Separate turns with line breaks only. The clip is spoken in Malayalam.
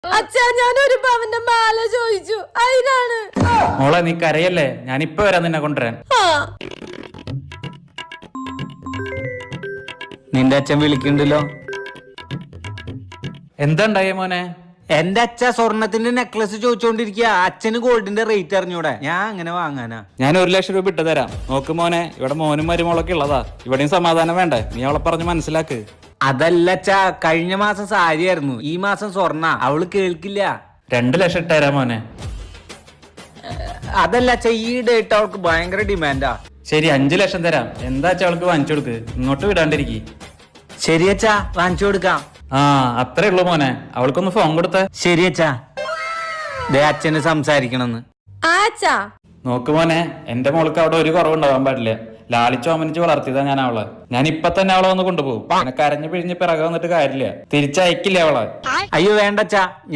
അച്ഛാ ഞാൻ ഒരു പവന്റെ മാല ചോദിച്ചു അതിനാണ്.
മോളെ നീ കരയല്ലേ, ഞാൻ ഇപ്പൊ വരാം നിന്നെ കൊണ്ടുവരാൻ.
നിന്റെ അച്ഛൻ വിളിക്കണ്ടല്ലോ.
എന്താ ഉണ്ടായേ മോനെ?
എന്റെ അച്ഛ സ്വർണത്തിന്റെ നെക്ലസ് ചോദിച്ചോണ്ടിരിക്കുക. അച്ഛന് ഗോൾഡിന്റെ റേറ്റ് അറിഞ്ഞൂടെ? ഞാൻ അങ്ങനെ വാങ്ങാനാ.
ഞാൻ 1 ലക്ഷം രൂപ ഇട്ട് തരാം. നോക്ക് മോനെ, ഇവിടെ മോനും മരുമോളൊക്കെ ഉള്ളതാ. ഇവിടെയും സമാധാനം വേണ്ടേ? നീ അവളെ പറഞ്ഞ് മനസ്സിലാക്ക്.
അതല്ല അച്ഛാ, കഴിഞ്ഞ മാസം സാരിയായിരുന്നു, ഈ മാസം സ്വർണ്ണ. അവള് കേൾക്കില്ല.
2 ലക്ഷം ഇട്ട് തരാം മോനെ.
അതല്ല അച്ഛാ, ഈ ഡേറ്റ് അവൾക്ക് ഭയങ്കര ഡിമാൻഡാ.
ശരി 5 ലക്ഷം തരാം. എന്താ വെച്ചാ അവൾക്ക് വാങ്ങിച്ചു കൊടുക്ക്, ഇങ്ങോട്ട് വിടാണ്ടിരിക്കി.
ശരി അച്ഛാ, വാങ്ങിച്ചു കൊടുക്കാം.
ആ അത്രേ ഉള്ളു മോനെ, അവൾക്കൊന്ന് ഫോൺ കൊടുത്ത.
ശരി അച്ഛാ, ദേ അച്ഛന് സംസാരിക്കണമെന്ന്.
ആച്ചാ
നോക്ക് മോനെ, എന്റെ മോൾക്ക് അവിടെ ഒരു കുറവുണ്ടാവാൻ പാടില്ല. ലാളിച്ചു അമ്മനിച്ച് വളർത്തിയതാ ഞാൻ അവളെ. ഞാൻ ഇപ്പൊ തന്നെ അവളെ ഒന്ന് കൊണ്ടുപോകും. പിന്നെ കരഞ്ഞു പിഴിഞ്ഞ് പിറകെ വന്നിട്ട് കാര്യമില്ല, തിരിച്ചയക്കില്ല അവളെ.
അയ്യോ വേണ്ടച്ചാ,